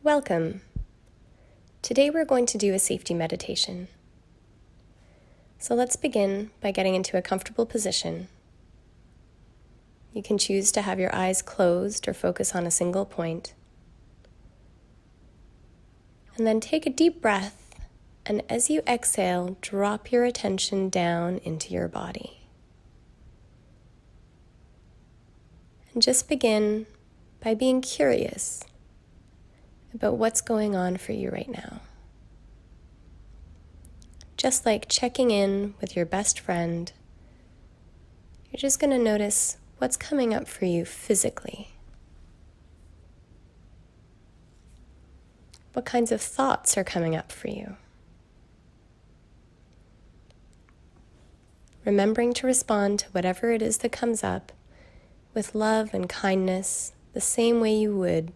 Welcome. Today we're going to do a safety meditation. So let's begin by getting into a comfortable position. You can choose to have your eyes closed or focus on a single point. And then take a deep breath, and as you exhale, drop your attention down into your body. And just begin by being curious about what's going on for you right now. Just like checking in with your best friend, you're just going to notice what's coming up for you physically. What kinds of thoughts are coming up for you? Remembering to respond to whatever it is that comes up with love and kindness, the same way you would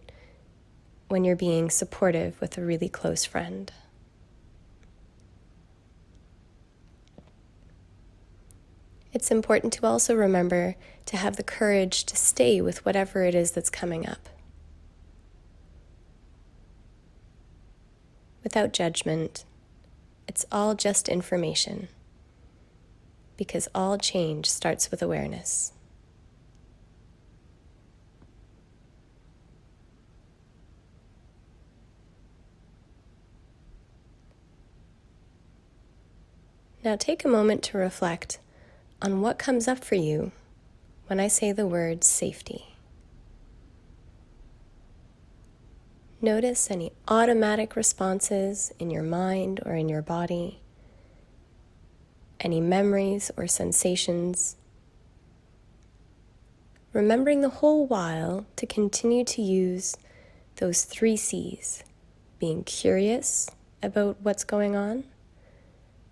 when you're being supportive with a really close friend. It's important to also remember to have the courage to stay with whatever it is that's coming up. Without judgment, it's all just information, because all change starts with awareness. Now take a moment to reflect on what comes up for you when I say the word safety. Notice any automatic responses in your mind or in your body, any memories or sensations, remembering the whole while to continue to use those 3 C's, being curious about what's going on,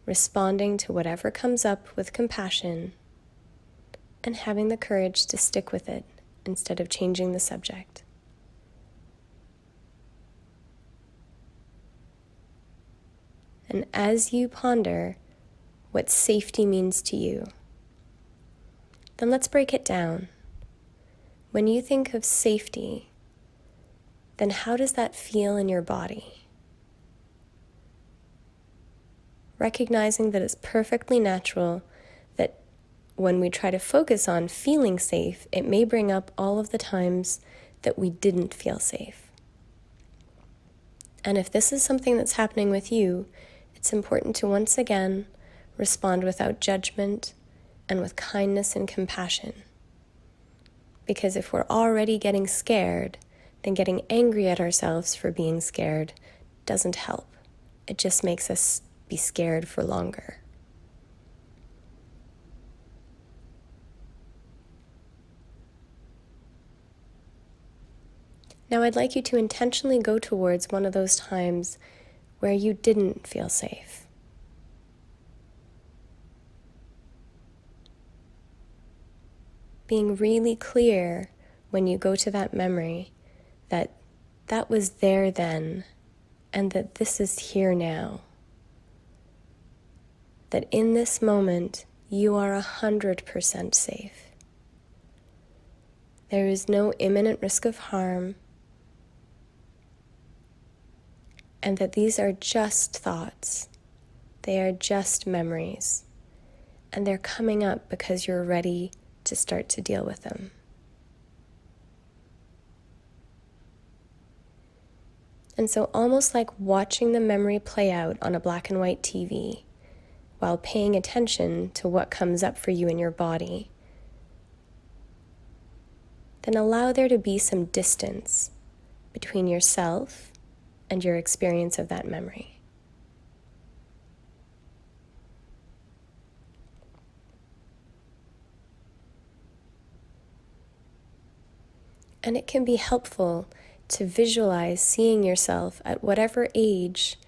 responding to whatever comes up with compassion, and having the courage to stick with it instead of changing the subject. And as you ponder what safety means to you, then let's break it down. When you think of safety, then how does that feel in your body? Recognizing that it's perfectly natural that when we try to focus on feeling safe, it may bring up all of the times that we didn't feel safe. And if this is something that's happening with you, it's important to once again respond without judgment and with kindness and compassion. Because if we're already getting scared, then getting angry at ourselves for being scared doesn't help. It just makes us be scared for longer. Now I'd like you to intentionally go towards one of those times where you didn't feel safe. Being really clear when you go to that memory that that was there then and that this is here now. That in this moment, you are 100% safe. There is no imminent risk of harm, and that these are just thoughts. They are just memories, and they're coming up because you're ready to start to deal with them. And so almost like watching the memory play out on a black and white TV, while paying attention to what comes up for you in your body, then allow there to be some distance between yourself and your experience of that memory. And it can be helpful to visualize seeing yourself at whatever age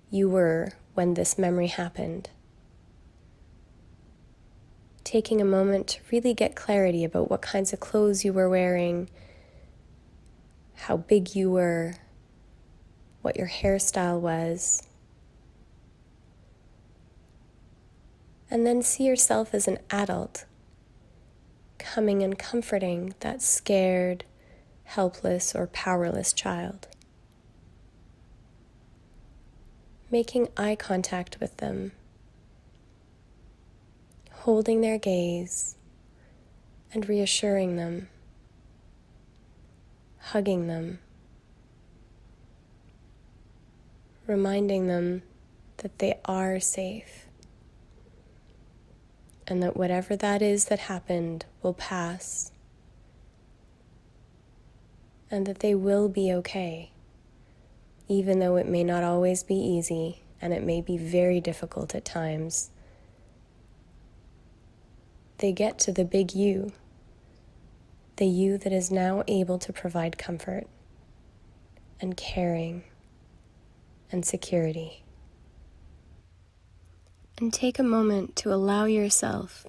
you were when this memory happened. Taking a moment to really get clarity about what kinds of clothes you were wearing, how big you were, what your hairstyle was. And then see yourself as an adult, coming and comforting that scared, helpless, or powerless child. making eye contact with them, holding their gaze and reassuring them, hugging them, reminding them that they are safe and that whatever that is that happened will pass and that they will be okay, even though it may not always be easy and it may be very difficult at times. They get to the big you, the you that is now able to provide comfort and caring and security. And take a moment to allow yourself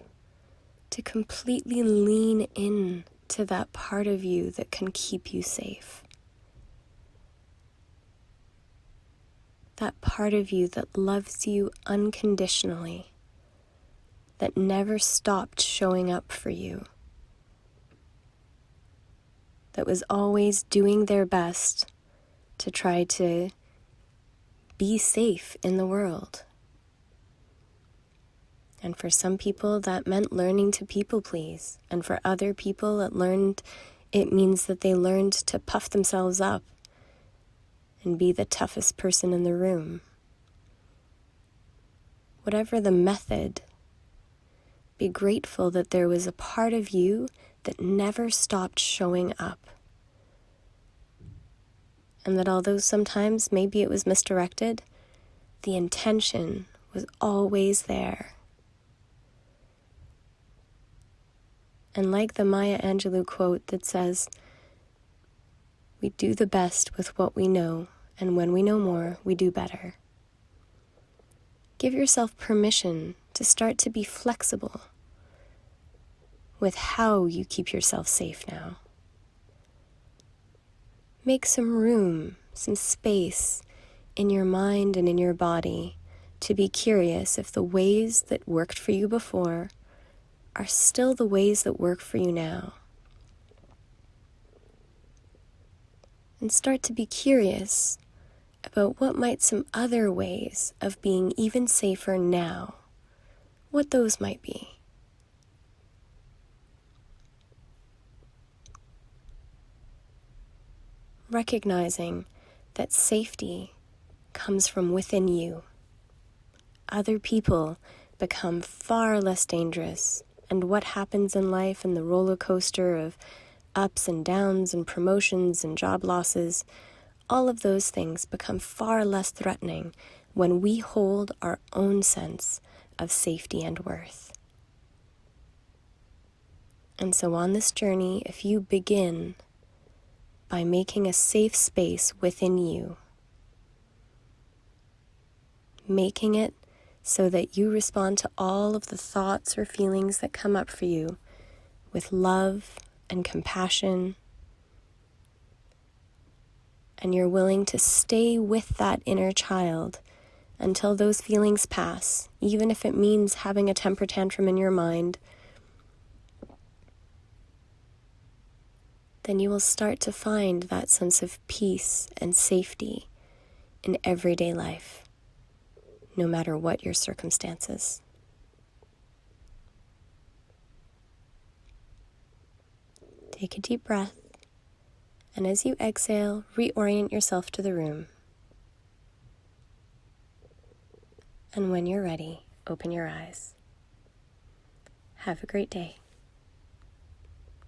to completely lean in to that part of you that can keep you safe. That part of you that loves you unconditionally, that never stopped showing up for you, that was always doing their best to try to be safe in the world. And for some people, that meant learning to people please. And for other people, it means that they learned to puff themselves up and be the toughest person in the room. Whatever the method, be grateful that there was a part of you that never stopped showing up. And that although sometimes maybe it was misdirected, the intention was always there. And like the Maya Angelou quote that says, "We do the best with what we know, and when we know more, we do better." Give yourself permission to start to be flexible with how you keep yourself safe now. Make some room, some space in your mind and in your body to be curious if the ways that worked for you before are still the ways that work for you now. And start to be curious about what might some other ways of being even safer now, what those might be. Recognizing that safety comes from within you. Other people become far less dangerous, and what happens in life and the roller coaster of ups and downs and promotions and job losses, all of those things become far less threatening when we hold our own sense of safety and worth. And so on this journey, if you begin by making a safe space within you, making it so that you respond to all of the thoughts or feelings that come up for you with love and compassion, and you're willing to stay with that inner child until those feelings pass, even if it means having a temper tantrum in your mind, then you will start to find that sense of peace and safety in everyday life, no matter what your circumstances. Take a deep breath, and as you exhale, reorient yourself to the room. And when you're ready, open your eyes. Have a great day.